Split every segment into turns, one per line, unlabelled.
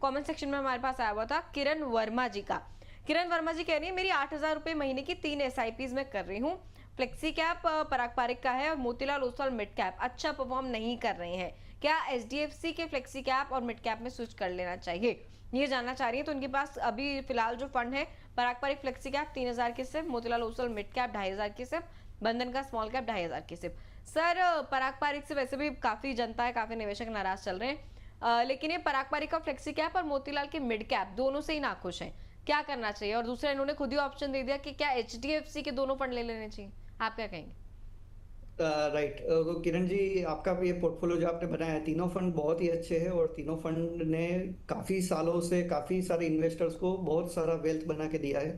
Comment section में हमारे पास आया हुआ था किरण वर्मा जी का। किरण वर्मा जी कह रही है मेरी 8,000 रुपए महीने की 3 एसआईपीज में कर रही हूँ। फ्लेक्सी कैप पराग पारिक का है और मोतीलाल ओसवाल मिड कैप अच्छा परफॉर्म नहीं कर रहे हैं, क्या एचडीएफसी के फ्लेक्सी कैप और मिड कैप में स्विच कर लेना चाहिए, ये जानना चाह रही है। तो उनके पास अभी फिलहाल जो फंड है पराग पारिक फ्लेक्सी कैप 3,000 की सिर्फ, मोतीलाल ओसवाल मिड कैप 2,500 की सिर्फ, बंधन का स्मॉल कैप 2,500 की सिर्फ। सर पराग पारिक से वैसे भी काफी जनता है, काफी निवेशक नाराज चल रहे हैं, लेकिन ये पराग पारिक का फ्लेक्सी कैप और मोतीलाल के मिड कैप दोनों से ही नाखुश हैं, क्या करना चाहिए। और दूसरा इन्होंने खुद ही ऑप्शन दे दिया कि क्या एचडीएफसी के दोनों फंड ले लेने चाहिए, आप क्या कहेंगे।
राइट। तो किरण जी, आपका ये पोर्टफोलियो जो आपने बनाया है, तीनों फंड बहुत ही अच्छे हैं और तीनों फंड ने काफी सालों से काफी सारे इन्वेस्टर्स को बहुत सारा वेल्थ बना के दिया है।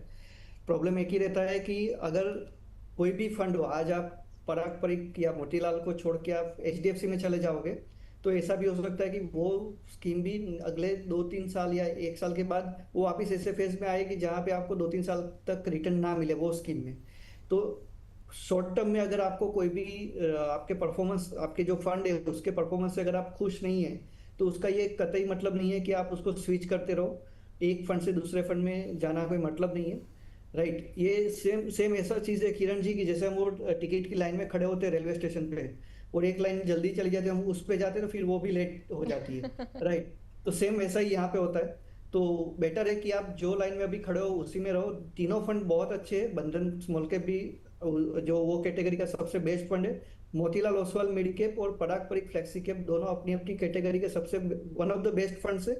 प्रॉब्लम एक ही रहता है कि अगर कोई भी फंड हो, आज आप पराग परिक या मोतीलाल को छोड़ के आप एचडीएफसी में चले जाओगे तो ऐसा भी हो सकता है कि वो स्कीम भी अगले 2-3 साल या 1 साल के बाद वो वापिस ऐसे फेज में आएगी जहां पे आपको 2-3 साल तक रिटर्न ना मिले वो स्कीम में। तो शॉर्ट टर्म में अगर आपको कोई भी आपके परफॉर्मेंस, आपके जो फंड है उसके परफॉर्मेंस से अगर आप खुश नहीं है तो उसका ये कतई मतलब नहीं है कि आप उसको स्विच करते रहो। एक फंड से दूसरे फंड में जाना कोई मतलब नहीं है। राइट। ये सेम सेम ऐसा चीज है किरण जी की जैसे हम वो टिकट की लाइन में खड़े होते हैं रेलवे स्टेशन पे और एक लाइन जल्दी चली जाती है, हम उस पे जाते हैं तो फिर वो भी लेट हो जाती है। राइट। तो सेम वैसा ही यहाँ पे होता है। तो बेटर है कि आप जो लाइन में अभी खड़े हो उसी में रहो। तीनों फंड बहुत अच्छे हैं, बंधन स्मॉल कैप भी जो वो कैटेगरी का सबसे बेस्ट फंड है, मोतीलाल ओसवाल मिड कैप और पराग परिक फ्लेक्सी कैप दोनों अपनी अपनी कैटेगरी के सबसे one of the best funds है।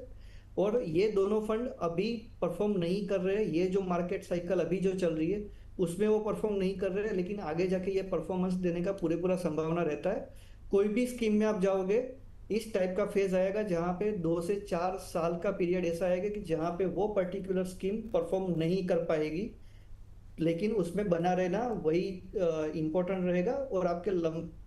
और ये दोनों फंड अभी परफॉर्म नहीं कर रहे हैं, ये जो मार्केट साइकिल अभी जो चल रही है उसमें वो परफॉर्म नहीं कर रहे हैं, लेकिन आगे जाके ये परफॉर्मेंस देने का पूरे पूरा संभावना रहता है। कोई भी स्कीम में आप जाओगे इस टाइप का फेज आएगा जहां पे 2 से 4 साल का पीरियड ऐसा आएगा कि जहां पे वो पर्टिकुलर स्कीम परफॉर्म नहीं कर पाएगी, लेकिन उसमें बना रहना वही इंपॉर्टेंट रहेगा। और आपके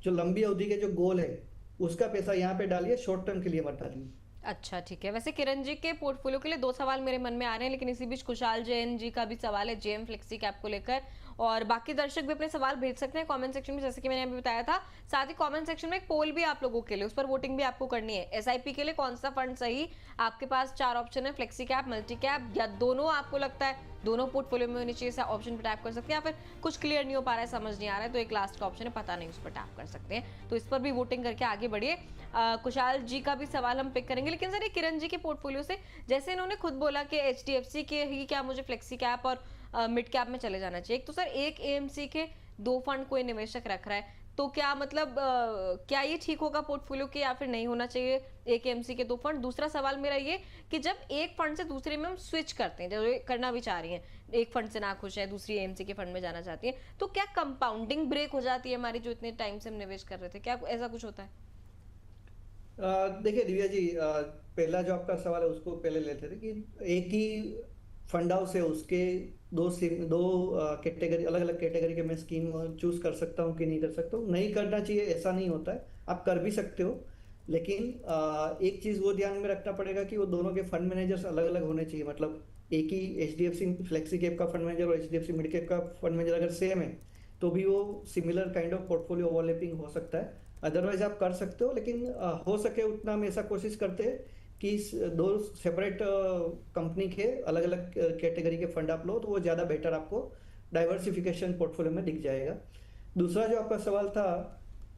जो लंबी अवधि के जो गोल है उसका पैसा यहाँ पे डालिए, शॉर्ट टर्म के लिए मत डालिए।
अच्छा ठीक है। वैसे किरण जी के पोर्टफोलियो के लिए 2 सवाल मेरे मन में आ रहे हैं, लेकिन इसी बीच कुशाल जैन जी का भी सवाल है जेएम फ्लेक्सी कैप को लेकर, और बाकी दर्शक भी अपने सवाल भेज सकते हैं कमेंट सेक्शन में, जैसे कि मैंने अभी बताया था। साथ ही कमेंट सेक्शन में एक पोल भी आप लोगों के लिए, उस पर वोटिंग भी आपको करनी है। एसआईपी के लिए कौन सा फंड सही, आपके पास 4 ऑप्शन है, फ्लेक्सी कैप, मल्टी कैप, या दोनों आपको लगता है दोनों पोर्टफोलियो में होनी चाहिए, ऑप्शन पर टैप कर सकते हैं, या फिर कुछ क्लियर नहीं हो पा रहा है, समझ नहीं आ रहा है, तो एक लास्ट का ऑप्शन है पता नहीं, उस पर टैप कर सकते हैं। तो इस पर भी वोटिंग करके आगे बढ़िए। कुशाल जी का भी सवाल हम पिक करेंगे, लेकिन सर ये किरण जी के पोर्टफोलियो से, जैसे इन्होंने खुद बोला कि एचडीएफसी के ही क्या मुझे फ्लेक्सी कैप और मिड कैप में चले जाना चाहिए। तो सर एक एएमसी के 2 फंड कोई निवेशक रख रहा है, तो क्या मतलब क्या ये ठीक होगा पोर्टफोलियो के, या फिर नहीं होना चाहिए एक एएमसी के 2 फंड। दूसरा सवाल मेरा ये कि जब एक फंड से दूसरे में हम स्विच करते हैं, जो करना भी चाह रही हैं, एक फंड से ना खुश है दूसरी एएमसी के फंड में जाना चाहती है, तो क्या कंपाउंडिंग ब्रेक हो जाती है हमारी, जो इतने टाइम से हम निवेश कर रहे थे, क्या ऐसा कुछ होता है।
देखिए दिव्या जी, पहला जो आपका सवाल है उसको पहले लेते थे कि एक ही फंड हाउस है, उसके दो कैटेगरी, अलग अलग कैटेगरी के मैं स्कीम चूज कर सकता हूँ कि नहीं कर सकता हूँ। नहीं करना चाहिए ऐसा नहीं होता है, आप कर भी सकते हो, लेकिन एक चीज वो ध्यान में रखना पड़ेगा कि वो दोनों के फंड मैनेजर्स अलग अलग होने चाहिए। मतलब एक ही एचडीएफसी फ्लेक्सी कैप का फंड मैनेजर और एचडीएफसी मिड कैप का फंड मैनेजर अगर सेम है तो भी वो similar kind of portfolio overlapping हो सकता है। अदरवाइज आप कर सकते हो, लेकिन हो सके उतना हम ऐसा कोशिश करते हैं कि दो सेपरेट कंपनी के अलग अलग कैटेगरी के फंड आप लो तो वो ज़्यादा बेटर आपको डाइवर्सिफिकेशन पोर्टफोलियो में दिख जाएगा। दूसरा जो आपका सवाल था,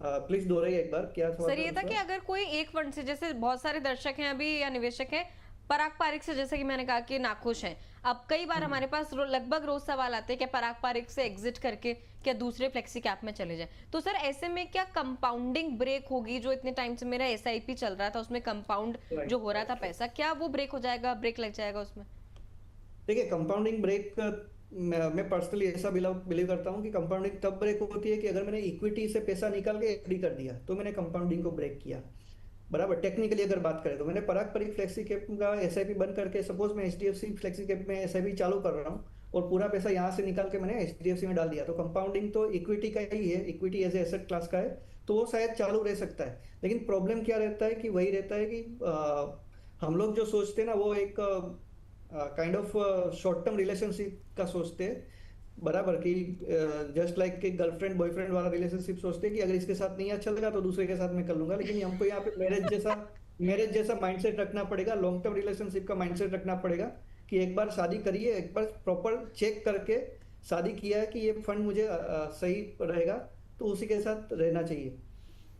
प्लीज दोहराइए एक बार, क्या सवाल
सर
था
ये था
दूसरा।
कि अगर कोई एक फंड से, जैसे बहुत सारे दर्शक हैं अभी या निवेशक हैं पराग पारिक से, जैसे कि मैंने कहा कि नाखुश हैं, अब कई बार हमारे पास लगभग रोज सवाल आते हैं कि पराग पारिक से एग्जिट करके क्या दूसरे फ्लेक्सी कैप में चले जाए। तो सर ऐसे में क्या कंपाउंडिंग ब्रेक होगी, जो इतने टाइम से मेरा एसआईपी चल रहा था उसमें कंपाउंड जो
राइट
हो रहा था
राइट।
पैसा, क्या वो ब्रेक हो जाएगा, ब्रेक लग जाएगा उसमें।
देखिए कंपाउंडिंग ब्रेक, मैं पर्सनली ऐसा बिलीव करता हूँ कि कंपाउंडिंग तब ब्रेक होती है कि अगर मैंने इक्विटी से पैसा निकाल के एफडी कर दिया तो मैंने कंपाउंडिंग को ब्रेक किया। बराबर। टेक्निकली अगर बात करें तो मैंने पराग परिक फ्लेक्सी कैप का एसआईपी बंद करके, सपोज मैं एचडीएफसी फ्लेक्सी कैप में एसआईपी चालू कर रहा हूँ और पूरा पैसा यहाँ से निकाल के मैंने एचडीएफसी में डाल दिया, तो कंपाउंडिंग तो इक्विटी का ही है, इक्विटी एज एसेट क्लास का है, तो वो शायद चालू रह सकता है। लेकिन प्रॉब्लम क्या रहता है कि वही रहता है कि हम लोग जो सोचते हैं ना वो एक kind of short term relationship का सोचते हैं। बराबर कि जस्ट लाइक कि गर्लफ्रेंड बॉयफ्रेंड वाला रिलेशनशिप सोचते हैं कि अगर इसके साथ नहीं अच्छा लगा तो दूसरे के साथ मैं कर लूंगा, लेकिन हमको यहाँ पे मैरिज जैसा मेरे जैसा माइंडसेट रखना पड़ेगा, लॉन्ग टर्म रिलेशनशिप का माइंडसेट रखना पड़ेगा कि एक बार शादी करिए, एक बार प्रॉपर चेक करके शादी किया है कि ये फंड मुझे सही रहेगा, तो उसी के साथ रहना चाहिए।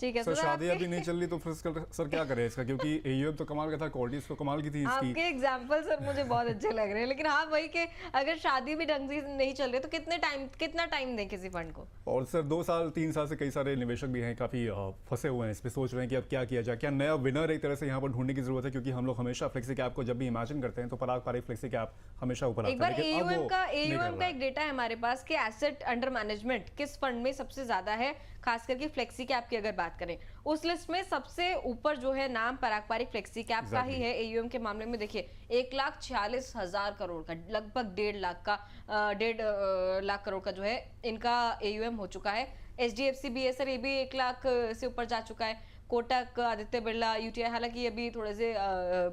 ठीक है
सर
सर
शादी अभी
आपके
नहीं चल रही तो फिर सर क्या करें इसका, क्योंकि एयूएम तो कमाल का था, क्वालिटीज तो कमाल की थी इसकी।
आपके एग्जाम्पल सर मुझे बहुत अच्छे लग रहे हैं, लेकिन हाँ वही कि अगर शादी भी ढंग से नहीं चल रही तो कितना टाइम दें किसी फंड को?
और सर 2 साल 3 साल से कई सारे निवेशक भी हैं, काफ़ी फंसे हुए हैं इस पे, सोच रहे हैं कि अब क्या किया जाए, क्या नया विनर एक तरह से यहाँ पर ढूंढने की जरूरत है, क्योंकि हम लोग हमेशा फ्लेक्सी कैप को जब भी इमेजिन करते हैं तो पराग पारिक फ्लेक्सी कैप हमेशा ऊपर
एक
आता है,
बार
लेकिन अब
एयूएम
वो
का
नहीं कर
एयूएम का
रहा
एक
है।
डेटा है हमारे पास कि एसेट अंडर मैनेजमेंट किस फंड में सबसे ज्यादा है, खास करके फ्लेक्सी कैप की अगर बात करें, उस लिस्ट में सबसे ऊपर जो है नाम पराग पारिक फ्लेक्सी कैप का ही
Exactly.
है। एयूएम के मामले में देखिए 1,46,000 करोड़ का, लगभग 1.5 लाख का 1.5 लाख करोड़ का जो है इनका एयूएम हो चुका है। एचडीएफसी बीएसआर ये भी 1 लाख से ऊपर जा चुका है। कोटक, आदित्य बिरला, यूटीआई, हालांकि ये भी थोड़े से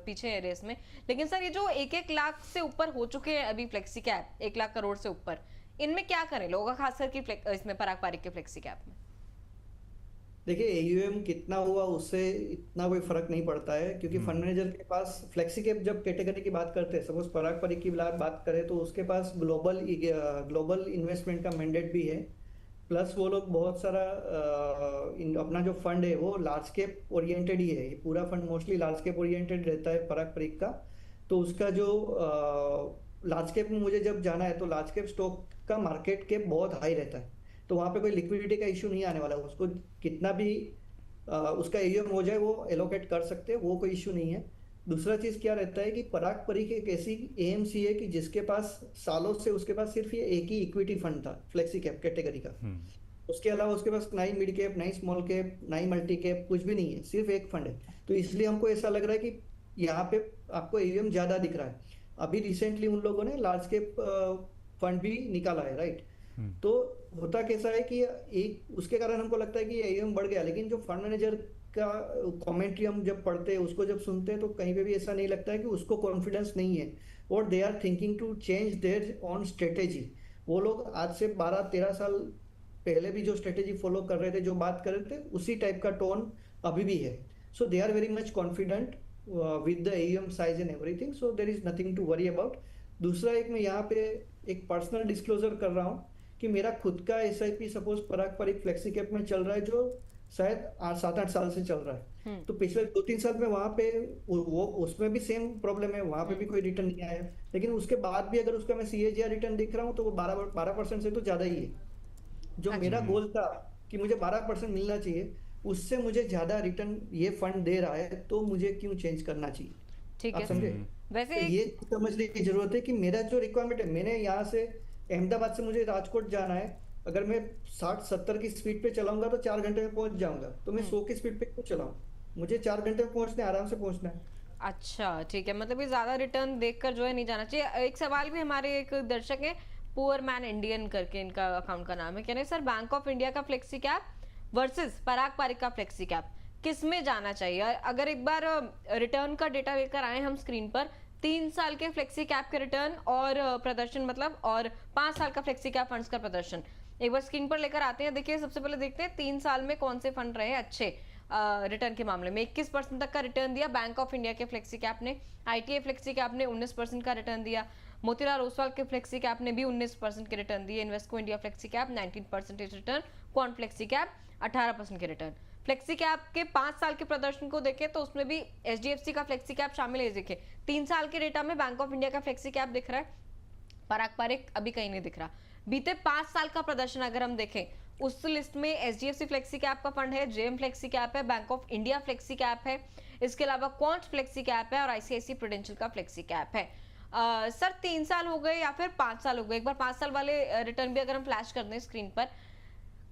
पीछे है रेस में, लेकिन सर ये जो 1-1 लाख से ऊपर हो चुके हैं अभी फ्लेक्सी कैप, 1 लाख करोड़ से ऊपर, इनमें क्या करें लोग, खास करके इसमें पराग पारिक के फ्लेक्सी कैप में?
देखिए एयूएम कितना हुआ उससे इतना कोई फर्क नहीं पड़ता है, क्योंकि फंड मैनेजर के पास फ्लेक्सी कैप जब कैटेगरी की बात करते हैं, सपोज पराग पारिक की बात करें, तो उसके पास ग्लोबल इन्वेस्टमेंट का मैंडेट भी है। प्लस वो लोग बहुत सारा अपना जो फंड है वो लार्ज कैप ओरिएंटेड ही है, ये पूरा fund mostly large cap oriented रहता है पराग पारिक का। तो उसका जो लार्ज कैप में मुझे जब जाना है तो लार्ज कैप स्टॉक का मार्केट कैप बहुत हाई रहता है, तो वहां पे कोई लिक्विडिटी का इशू नहीं आने वाला, उसको कितना भी उसका एयूएम हो जाए वो एलोकेट कर सकते हैं, वो कोई इशू नहीं है। दूसरा चीज क्या रहता है कि पराग पारिक एक ऐसी एएमसी है कि जिसके पास सालों से उसके पास सिर्फ ये एक ही इक्विटी फंड था फ्लेक्सी कैप कैटेगरी का। उसके अलावा उसके पास ना ही मिड कैप, ना ही स्मॉल कैप, ना ही मल्टी कैप, कुछ भी नहीं है, सिर्फ एक फंड है। तो इसलिए हमको ऐसा लग रहा है कि यहाँ पे आपको एयूएम ज्यादा दिख रहा है। अभी रिसेंटली उन लोगों ने लार्ज कैप फंड भी निकाला है, राइट? तो होता कैसा है कि एक उसके कारण हमको लगता है कि एयूएम बढ़ गया, लेकिन जो फंड मैनेजर का कमेंट्री हम जब पढ़ते हैं, उसको जब सुनते हैं, तो कहीं पे भी ऐसा नहीं लगता है कि उसको कॉन्फिडेंस नहीं है, और they are thinking to change their own strategy. वो लोग आज से 12-13 साल पहले भी जो स्ट्रेटेजी फॉलो कर रहे थे, जो बात कर रहे थे, उसी टाइप का टोन अभी भी है। So they are very much confident with the AUM size and everything, so there is nothing to worry about. दूसरा, एक मैं यहाँ पे एक पर्सनल डिस्क्लोजर कर रहा हूँ कि मेरा खुद का एसआईपी सपोज पराग पारिक फ्लेक्सी कैप में चल रहा है, जो शायद 7-8 साल से चल रहा है। तो पिछले 2-3 साल में वहां पे वो उसमें भी सेम प्रॉब्लम है, वहां पे भी कोई रिटर्न नहीं आया, लेकिन उसके बाद भी अगर उसका मैं सीएजीआर रिटर्न दिख रहा हूँ तो वो 12% से तो ज्यादा ही है। जो
अच्छा।
मेरा गोल था कि मुझे 12% मिलना चाहिए, उससे मुझे ज्यादा रिटर्न ये फंड दे रहा है, तो मुझे क्यों चेंज करना चाहिए?
ठीक
आप
है
समझे?
वैसे
तो ये समझने की जरूरत है कि मेरा जो रिक्वायरमेंट है, मैंने यहाँ से अहमदाबाद से मुझे राजकोट जाना है, अगर मैं 60-70 की स्पीड पे चलाऊंगा तो 4 घंटे में पहुंच जाऊंगा, तो मैं 100 की स्पीड पे क्यों चलाऊं? मुझे 4 घंटे में पहुंचना है, आराम से पहुंचना है।
अच्छा ठीक है, मतलब ये ज्यादा रिटर्न देखकर जो है नहीं जाना चाहिए। एक सवाल भी हमारे एक दर्शक है, पुअर मैन इंडियन करके इनका अकाउंट का नाम है, कह रहे हैं सर बैंक ऑफ इंडिया का फ्लेक्सी कैप वर्सेस पराग पारिक का फ्लेक्सी कैप किस में जाना चाहिए? अगर एक बार रिटर्न का डेटा लेकर आए हम स्क्रीन पर, 3 साल के फ्लेक्सी कैप के रिटर्न और प्रदर्शन मतलब, और 5 साल का फ्लेक्सी कैप फंड्स का प्रदर्शन एक बार स्क्रीन पर लेकर आते हैं। देखिए सबसे पहले देखते हैं 3 साल में कौन से फंड रहे अच्छे रिटर्न के मामले में। 21% तक का रिटर्न दिया बैंक ऑफ इंडिया के फ्लेक्सी कैप ने, आईटीआई फ्लेक्सी कैप ने 19% का रिटर्न दिया, मोतीलाल ओसवाल के फ्लेक्सी कैप ने भी 19% के रिटर्न दिए, Invesco India flexi cap 19% return, quant flexi cap 18% के रिटर्न। फ्लेक्सी कैप के 5 साल के प्रदर्शन को देखें तो उसमें भी एचडीएफसी का फ्लेक्सी कैप शामिल है। देखिए 3 साल के डेटा में बैंक ऑफ इंडिया का फ्लेक्सी कैप दिख रहा है, पराग पारिक अभी कहीं नहीं दिख रहा। बीते 5 साल का प्रदर्शन अगर हम देखें, उस लिस्ट में एचडीएफसी फ्लेक्सी कैप का फंड है, जेएम फ्लेक्सी कैप है, bank of India flexi cap है, इसके अलावा क्वांट फ्लेक्सी कैप है और आईसीआईसी प्रूडेंशियल का फ्लेक्सी कैप है। सर 3 साल हो गए या फिर 5 साल हो गए, एक बार 5 साल वाले रिटर्न भी अगर हम फ्लैश कर दें स्क्रीन पर,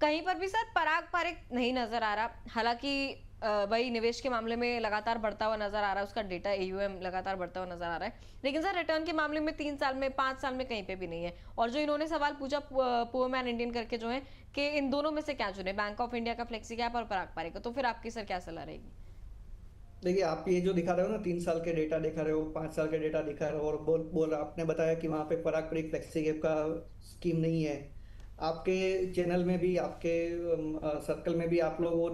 कहीं पर भी सर पराग पारिक नहीं नजर आ रहा। हालांकि वही निवेश के मामले में लगातार बढ़ता हुआ नजर आ रहा है, उसका डेटा एयूएम लगातार बढ़ता हुआ नजर आ रहा है, लेकिन सर रिटर्न के मामले में 3 साल में 5 साल में कहीं पे भी नहीं है। और जो इन्होंने सवाल पूछा पुअर मैन इंडियन करके जो है कि इन दोनों में से क्या चुने, बैंक ऑफ इंडिया का फ्लेक्सी कैप और पराग पारिक का, तो फिर आपकी सर क्या सलाह रहेगी?
देखिए आप ये जो दिखा रहे हो ना, 3 साल के डेटा दिखा रहे हो, 5 साल के डेटा दिखा रहे हो, और बोल आपने बताया कि वहाँ पे पराग पारिक फ्लेक्सी कैप का स्कीम नहीं है। आपके चैनल में भी, आपके सर्कल में भी आप लोग वो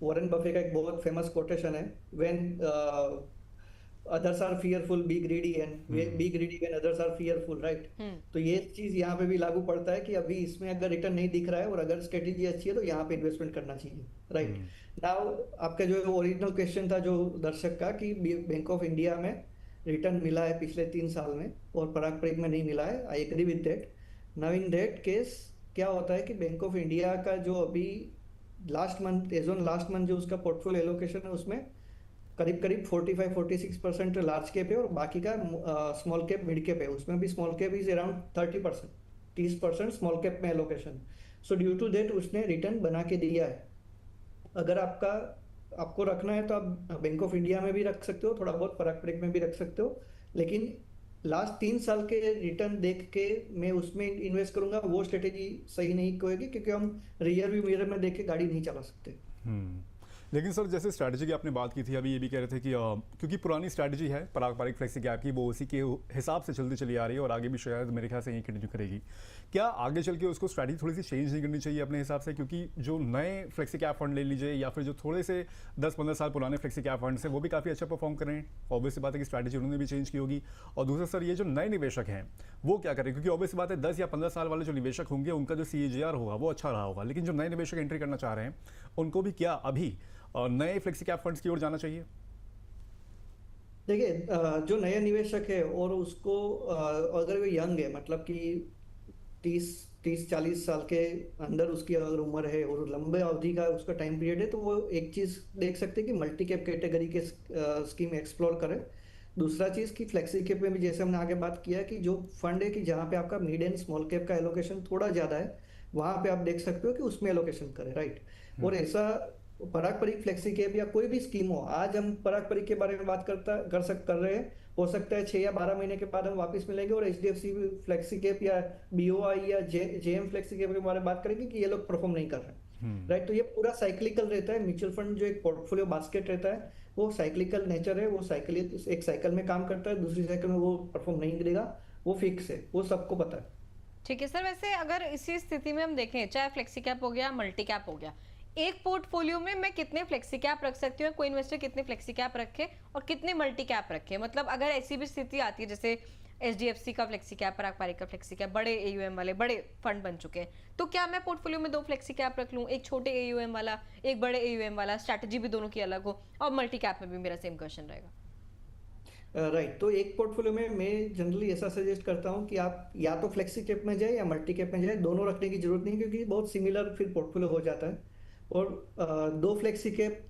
वॉरेन बफे का एक बहुत फेमस कोटेशन है, when others are fearful be greedy and be greedy when others are fearful, right. तो ये चीज यहाँ पे भी लागू पड़ता है कि अभी इसमें अगर रिटर्न नहीं दिख रहा है और अगर स्ट्रेटेजी अच्छी है तो यहाँ पे इन्वेस्टमेंट करना चाहिए, राइट। नाउ आपका जो ओरिजिनल क्वेश्चन था जो दर्शक का कि बैंक ऑफ इंडिया में रिटर्न मिला है पिछले 3 साल में और पराग परिक में नहीं मिला है, I agree with that. Now in that case क्या होता है कि बैंक ऑफ इंडिया का जो अभी last month as on last month जो उसका पोर्टफोलियो एलोकेशन है उसमें करीब करीब 45-46% लार्ज कैप है और बाकी का स्मॉल कैप मिड कैप है। उसमें भी small cap is around 30%, 30% small cap में allocation. So due to that उसने रिटर्न बना के दिया है। अगर आपको रखना है तो आप बैंक ऑफ इंडिया में भी रख सकते हो, थोड़ा बहुत पराग परिक में भी रख सकते हो, लेकिन लास्ट 3 साल के रिटर्न देख के मैं उसमें इन्वेस्ट करूंगा, वो स्ट्रेटेजी सही नहीं होगी क्योंकि हम रियर व्यू मिरर में देख के गाड़ी नहीं चला सकते।
लेकिन सर जैसे स्ट्रैटेजी की आपने बात की थी, अभी ये भी कह रहे थे कि क्योंकि पुरानी स्ट्रैटेजी है पराग पारिक फ्लेक्सी कैप की, वो उसी के हिसाब से चलती चली आ रही है और आगे भी शायद मेरे ख्याल से यही कंटिन्यू करेगी। क्या आगे चल के उसको स्ट्रैटेजी थोड़ी सी चेंज नहीं करनी चाहिए अपने हिसाब से? क्योंकि जो नए फ्लेक्सी कैप फंड ले लीजिए या फिर जो थोड़े से 10-15 साल पुराने फ्लेक्सी कैप फंड्स हैं वो भी काफ़ी अच्छा परफॉर्म कर रहे हैं। ऑब्वियस बात है कि स्ट्रैटेजी उन्होंने भी चेंज की होगी। और दूसरा सर ये जो नए निवेशक हैं वो क्या करें? क्योंकि ऑब्वियस बात है 10 या 15 साल वाले जो निवेशक होंगे उनका जो CAGR होगा वो अच्छा रहा होगा, लेकिन जो नए निवेशक एंट्री करना चाह रहे हैं उनको भी क्या अभी नए फ्लेक्सी कैप फंड्स की ओर जाना चाहिए?
देखिए जो नया निवेशक है और उसको अगर वो यंग है, मतलब कि 30-40 साल के अंदर उसकी अगर उम्र है और लंबे अवधि का उसका टाइम पीरियड है, तो वो एक चीज देख सकते हैं कि मल्टी कैप कैटेगरी के स्कीम एक्सप्लोर करें। दूसरा चीज कि फ्लेक्सी कैप में भी जैसे हमने आगे बात किया कि जो फंड है कि जहाँ पे आपका मिड एंड स्मॉल कैप का एलोकेशन थोड़ा ज्यादा है, वहां पे आप देख सकते हो कि उसमें एलोकेशन करें, राइट। और ऐसा पराग परिक फ्लेक्सी कैप या कोई भी स्कीम हो, आज हम पराग परिक के बारे में बात कर रहे हैं, हो सकता है 6 या 12 महीने के बाद हम वापस मिलेंगे और HDFC फ्लेक्सी कैप या BOI या JM फ्लेक्सी कैप के बारे में बात करेंगे कि ये लोग परफॉर्म नहीं कर रहे हैं, राइट। तो ये पूरा साइक्लिकल रहता है। म्यूचुअल फंड जो एक पोर्टफोलियो बास्केट रहता है वो साइक्लिकल नेचर है, वो एक साइकिल में काम करता है, दूसरी साइकिल में वो परफॉर्म नहीं करेगा, वो फिक्स है, वो सबको पता है।
ठीक है सर, वैसे अगर इसी स्थिति में हम देखें, चाहे फ्लेक्सी कैप हो गया मल्टी कैप हो गया, एक पोर्टफोलियो में मैं कितने फ्लेक्सी कैप रख सकती हूँ? कोई इन्वेस्टर कितने फ्लेक्सी कैप रखे और कितने मल्टी कैप रखे? मतलब अगर ऐसी भी स्थिति आती है जैसे HDFC का फ्लेक्सी कैप, पराग पारिक का फ्लेक्सी कैप, बड़े AUM वाले बड़े फंड बन चुके हैं, तो क्या मैं पोर्टफोलियो में 2 फ्लेक्सी कैप रख लूँ, एक छोटे AUM वाला एक बड़े AUM वाला, स्ट्रैटेजी भी दोनों की अलग हो, और मल्टी कैप में भी मेरा सेम क्वेश्चन रहेगा।
राइट तो एक पोर्टफोलियो में मैं जनरली ऐसा सजेस्ट करता हूँ कि आप या तो फ्लेक्सी कैप में जाए या मल्टी कैप में जाए, दोनों रखने की जरूरत नहीं क्योंकि बहुत सिमिलर फिर पोर्टफोलियो हो जाता है। और 2 फ्लेक्सी कैप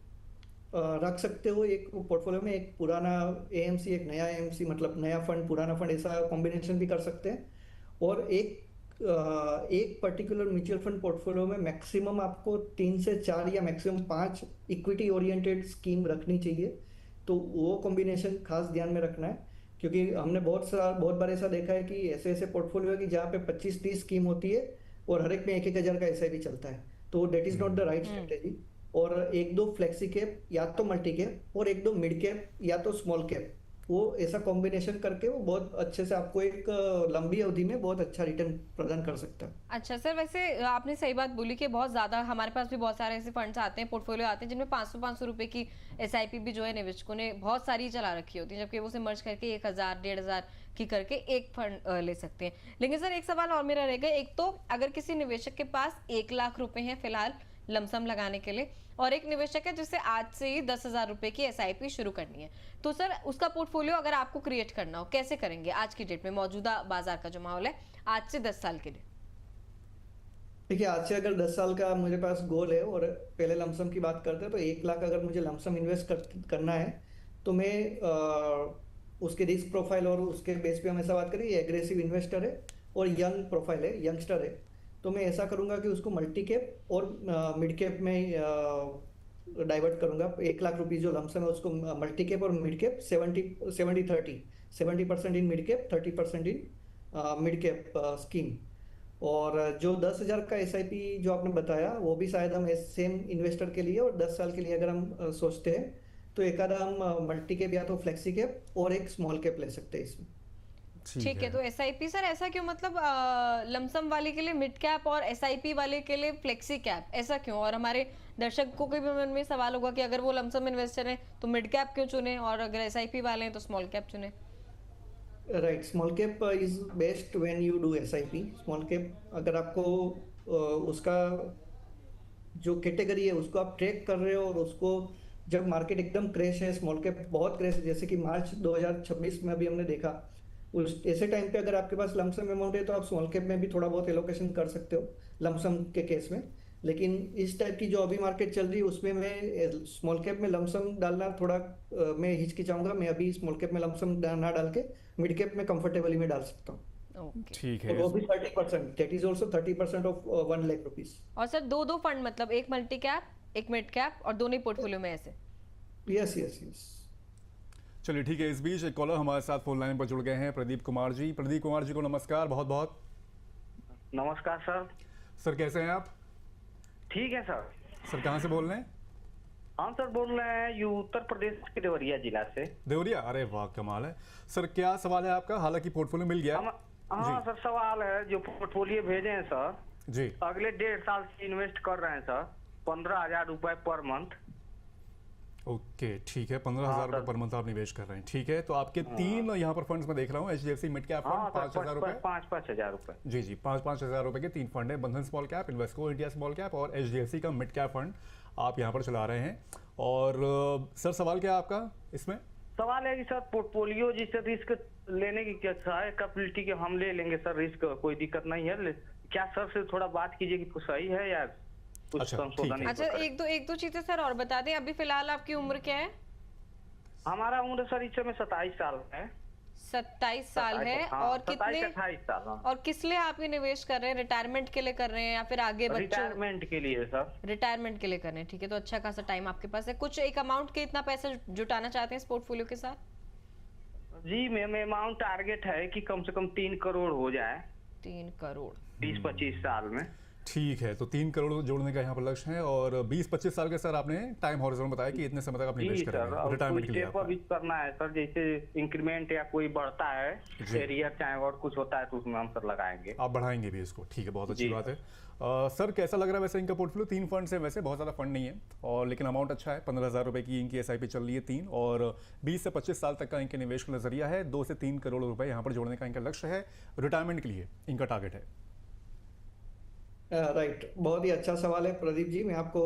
रख सकते हो एक पोर्टफोलियो में, एक पुराना AMC एक नया AMC, मतलब नया फंड पुराना फंड, ऐसा कॉम्बिनेशन भी कर सकते हैं। और एक पर्टिकुलर म्यूचुअल फंड पोर्टफोलियो में मैक्सिमम आपको 3 से 4 या मैक्सिमम 5 इक्विटी ओरिएंटेड स्कीम रखनी चाहिए। तो वो कॉम्बिनेशन खास ध्यान में रखना है क्योंकि हमने बहुत बार ऐसा देखा है कि ऐसे ऐसे पोर्टफोलियो है कि जहाँ पे 25-30 स्कीम होती है और हर एक में 1-1 हज़ार का SIP चलता है, तो debt is not the right strategy. और 1-2 फ्लेक्सी कैप या तो मल्टी कैप और 1-2 मिड कैप या तो स्मॉल कैप, वो ऐसा कॉम्बिनेशन करके वो बहुत अच्छे से आपको एक लंबी अवधि में बहुत अच्छा रिटर्न प्रदान कर सकता है।
अच्छा सर, वैसे आपने सही बात बोली कि बहुत ज्यादा हमारे पास भी बहुत सारे ऐसे फंड्स आते हैं, पोर्टफोलियो आते हैं जिनमें 500 रुपए की SIP भी जो है निवेशकों ने बहुत सारी चला रखी होती है, जबकि वो उसे मर्ज करके 1,000-1,500 की करके एक फंड ले सकते हैं। लेकिन सर एक सवाल और मेरा रहेगा, एक तो अगर किसी निवेशक के पास 1 लाख रुपए हैं फिलहाल लमसम लगाने के लिए, और एक निवेशक है जिसे आज से ही 10,000 रुपए की SIP शुरू करनी है, तो सर उसका पोर्टफोलियो अगर आपको क्रिएट करना हो कैसे करेंगे आज की डेट में, मौजूदा बाजार का जो माहौल है आज से 10 साल के लिए?
देखिए आज से अगर 10 साल का मेरे पास गोल है और पहले लमसम की बात करते हैं तो 1 लाख अगर मुझे लमसम इन्वेस्ट करना है तो मैं उसके रिस्क प्रोफाइल और उसके बेस पे हम ऐसा बात करें, ये एग्रेसिव इन्वेस्टर है और यंग प्रोफाइल है, यंगस्टर है, तो मैं ऐसा करूंगा कि उसको मल्टी कैप और मिड कैप में डाइवर्ट करूंगा। 1 लाख रुपीज जो लमसम है उसको मल्टी कैप और mid cap 70-30, 70% in mid cap, 30% in mid cap scheme. और जो 10,000 का SIP जो आपने बताया वो भी शायद हम सेम इन्वेस्टर के लिए और 10 साल के लिए अगर हम सोचते हैं तो एक आधा हम मल्टी कैप या तो फ्लेक्सी कैप और एक स्मॉल कैप ले सकते हैं इसमें।
ठीक है, तो एसआईपी सर ऐसा क्यों, मतलब लमसम वाले के लिए मिड कैप और एसआईपी वाले के लिए फ्लेक्सी कैप, ऐसा क्यों? और हमारे दर्शकों के भी मन में सवाल होगा कि अगर वो लमसम इन्वेस्टर हैं तो मिड कैप क्यों चुने, और अगर एसआईपी वाले हैं तो स्मॉल कैप चुने?
Right, small cap is best when you do SIP. Small cap अगर आपको उसका जो कैटेगरी है उसको आप ट्रैक कर रहे हो, और उसको जब मार्केट एकदम क्रैश है, स्मॉल कैप बहुत क्रैश है, जैसे कि मार्च 2026 में अभी हमने देखा, उस ऐसे टाइम पे अगर आपके पास लमसम अमाउंट है तो आप स्मॉल कैप में भी थोड़ा बहुत एलोकेशन कर सकते हो लमसम के केस में। लेकिन इस टाइप की जो अभी मार्केट चल रही है उसमें मैं स्मॉल कैप में लमसम डालना थोड़ा मैं हिचकिचाऊंगा। मैं अभी स्मॉल कैप में लमसम ना डाल के मिड कैप में कंफर्टेबली में डाल सकता हूँ।
ओके,
ठीक
और
है।
वो भी 30%, that is also 30% of 1 lakh rupees.
और सर दो दो फंड, मतलब एक मल्टी कैप एक मिड कैप और दोनों ही पोर्टफोलियो में ऐसे?
Yes yes yes.
चलिए ठीक है, इस बीच एक कॉलर हमारे साथ फोन लाइन पर जुड़ गए हैं, प्रदीप कुमार जी। प्रदीप कुमार जी को नमस्कार, बहुत बहुत
नमस्कार सर।
सर कैसे हैं आप?
ठीक है सर।
सर कहाँ से बोल रहे हैं?
हम सर बोल रहे हैं यू उत्तर प्रदेश के देवरिया जिला से।
देवरिया, अरे वाह कमाल है। सर क्या सवाल है आपका? हालांकि पोर्टफोलियो मिल गया।
हाँ सर, सवाल है जो पोर्टफोलियो भेजे हैं सर,
जी
अगले 1.5 साल से इन्वेस्ट कर रहे हैं सर, 15,000 रुपए पर मंथ।
ओके ठीक है, 15,000 रुपये पर मंथ आप निवेश कर रहे हैं। ठीक है, तो आपके तीन यहाँ पर फंड्स में देख रहा हूँ, एचडीएफसी मिड कैप
हाँ
फंड 5,000 रुपये,
5,000 रुपए।
जी जी 5,000 रुपए के तीन फंड है। बंधन small cap, Invesco India small cap और एचडीएफसी का मिड कैप फंड आप यहाँ पर चला रहे हैं। और सर सवाल क्या है आपका इसमें?
सवाल है कि सर पोर्टफोलियो जिससे रिस्क लेने की क्या है कैपेबिलिटी के, हम ले लेंगे सर रिस्क, कोई दिक्कत नहीं है। क्या सर से थोड़ा बात कीजिए कि सही है या कुछ
अच्छा,
संशोधन?
ठीक है।
अच्छा, एक दो चीजें सर और बता दें, अभी फिलहाल आपकी उम्र क्या है?
हमारा उम्र सर इस समय 27 साल है।
27 साल है।
हाँ,
और
27-28 साल। हाँ।
और किस लिए आप ये निवेश कर रहे हैं? रिटायरमेंट के लिए कर रहे हैं या फिर आगे बच्चों?
रिटायरमेंट के लिए सर।
रिटायरमेंट के लिए कर रहे हैं, ठीक है। तो अच्छा खासा टाइम आपके पास है। कुछ एक अमाउंट के इतना पैसा जुटाना चाहते हैं इस पोर्टफोलियो के साथ?
जी मैम, अमाउंट टारगेट है कि कम से कम 3 करोड़ हो जाए
3 करोड़
20-25 साल में।
ठीक है, तो 3 करोड़ जोड़ने का यहाँ पर लक्ष्य है। और 20-25 साल के सर आपने टाइम हॉरिजॉन बताया कि इतने समय तक आप निवेश
जी सर,
करेंगे
और
रिटायरमेंट
कोई
के लिए
स्टेप अभी करना है सर, जैसे इंक्रीमेंट या कोई बढ़ता है
जी।
एरियर चाहे और कुछ होता है तो उसमें हम सर लगाएंगे।
आप बढ़ाएंगे भी इसको, ठीक है, बहुत अच्छी
जी।
बात है। सर कैसा लग रहा है वैसे इनका पोर्टफोलियो? 3 फंड है, वैसे बहुत ज़्यादा फंड नहीं है, और लेकिन अमाउंट अच्छा है। 15,000 रुपये की इनकी एसआईपी चल रही है 3, और 20 से 25 साल तक का इनके निवेश का नजरिया है। 2 से 3 करोड़ रुपए यहाँ पर जोड़ने का इनका लक्ष्य है। रिटायरमेंट के लिए इनका टारगेट है।
राइट, बहुत ही अच्छा सवाल है प्रदीप जी। मैं आपको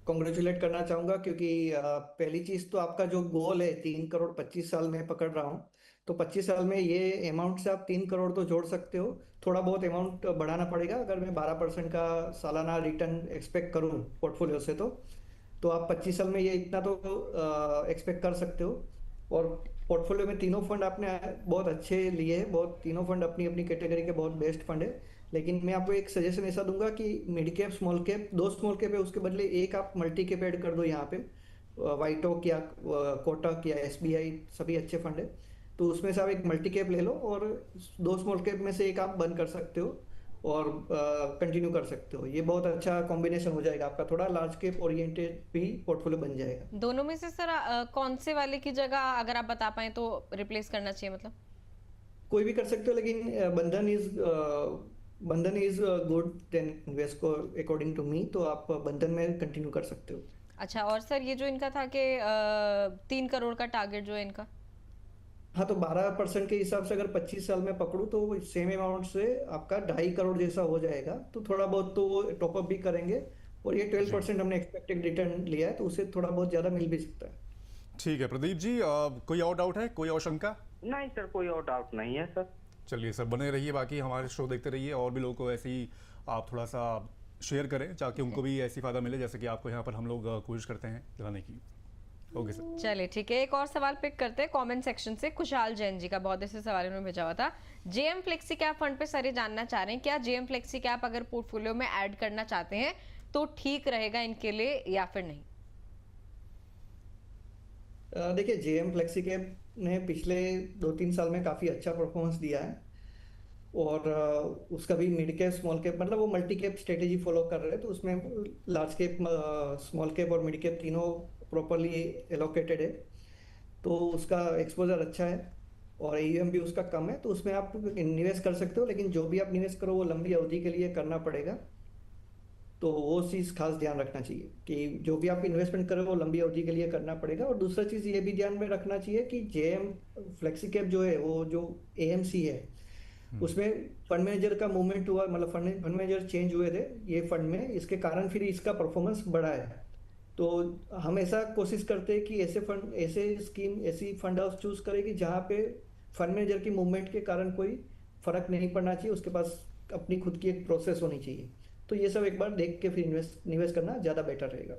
कॉन्ग्रेचुलेट करना चाहूँगा, क्योंकि पहली चीज़ तो आपका जो गोल है 3 करोड़ 25 साल में पकड़ रहा हूँ, तो 25 साल में ये अमाउंट से आप 3 करोड़ तो जोड़ सकते हो। थोड़ा बहुत अमाउंट बढ़ाना पड़ेगा। अगर मैं 12% का सालाना रिटर्न एक्सपेक्ट करूँ पोर्टफोलियो से, तो आप 25 साल में ये इतना तो एक्सपेक्ट कर सकते हो। और पोर्टफोलियो में तीनों फंड आपने बहुत अच्छे लिए हैं, बहुत तीनों फंड अपनी अपनी कैटेगरी के बहुत बेस्ट फंड है। लेकिन मैं आपको एक सजेशन ऐसा दूंगा कि mid cap small cap, 2 small cap है, उसके बदले एक आप मल्टी कैप ऐड कर दो यहाँ पे। वाइट ओक या कोटक या एसबीआई सभी अच्छे फंड है, तो उसमें से आप एक मल्टी कैप ले लो और 2 स्मॉल कैप में से एक आप बंद कर सकते हो और कंटिन्यू कर सकते हो। ये बहुत अच्छा कॉम्बिनेशन हो जाएगा आपका, थोड़ा लार्ज कैप ओरिएंटेड भी पोर्टफोलियो बन जाएगा।
दोनों में से सर कौन से वाले की जगह अगर आप बता पाए तो रिप्लेस करना चाहिए? मतलब
कोई भी कर सकते हो, लेकिन Bandhan is good than Invesco according to me, तो आप बंधन में कंटिन्यू कर सकते हो।
अच्छा, और सर ये जो इनका था कि 3 करोड़ का टारगेट जो है इनका?
हाँ, तो 12% के हिसाब से अगर 25 साल में पकड़ूं तो सेम अमाउंट से आपका 2.5 करोड़ जैसा हो जाएगा। तो थोड़ा बहुत तो वो टॉपअप भी करेंगे, और ये 12% हमने एक्सपेक्टेड रिटर्न लिया है, तो उससे थोड़ा बहुत ज़्यादा मिल भी सकता है।
ठीक है प्रदीप जी, कोई और डाउट है, कोई और शंका?
नहीं सर, कोई और डाउट नहीं है सर।
चलिए सर, बने रहिए, बाकी हमारे शो देखते रहिए, और भी लोगों को ऐसे ही आप थोड़ा सा शेयर करें ताकि उनको भी ऐसी फ़ायदा मिले जैसे कि आपको यहाँ पर हम लोग कोशिश करते हैं दिलाने की। Okay sir.
चलिए ठीक है, एक और सवाल पिक करते हैं कमेंट सेक्शन से। खुशहाल जैन जी का बहुत ऐसे सवाल उन्होंने भेजा हुआ था। जेएम फ्लेक्सी कैप फंड पे सर ये जानना चाह रहे हैं, क्या जेएम फ्लेक्सी कैप अगर पोर्टफोलियो में ऐड करना चाहते हैं तो ठीक रहेगा इनके लिए या फिर नहीं?
देखिए, जेएम फ्लेक्सी कैप ने पिछले 2-3 साल में काफ़ी अच्छा परफॉर्मेंस दिया है, और उसका भी मिड कैप स्मॉल कैप, मतलब वो मल्टी कैप स्ट्रेटेजी फॉलो कर रहे हैं, तो उसमें लार्ज कैप स्मॉल कैप और मिड कैप तीनों प्रॉपरली एलोकेटेड है, तो उसका एक्सपोजर अच्छा है। और AUM भी उसका कम है, तो उसमें आप निवेश कर सकते हो, लेकिन जो भी आप निवेश करो वो लंबी अवधि के लिए करना पड़ेगा। तो वो चीज़ खास ध्यान रखना चाहिए कि जो भी आप इन्वेस्टमेंट करो वो लंबी अवधि के लिए करना पड़ेगा। और दूसरा चीज़ ये भी ध्यान में रखना चाहिए कि JM फ्लेक्सी कैप जो है, वो जो AMC है, उसमें फंड मैनेजर का मूवमेंट हुआ, मतलब फंड मैनेजर चेंज हुए थे ये फंड में, इसके कारण फिर इसका परफॉर्मेंस बढ़ा है। तो हम ऐसा कोशिश करते हैं कि ऐसे फंड, ऐसे स्कीम, ऐसी फंड हाउस चूज करें कि जहाँ पे फंड मैनेजर की मूवमेंट के कारण कोई फर्क नहीं पड़ना चाहिए, उसके पास अपनी खुद की एक प्रोसेस होनी चाहिए। तो ये सब एक बार देख के फिर निवेश करना ज़्यादा बेटर रहेगा।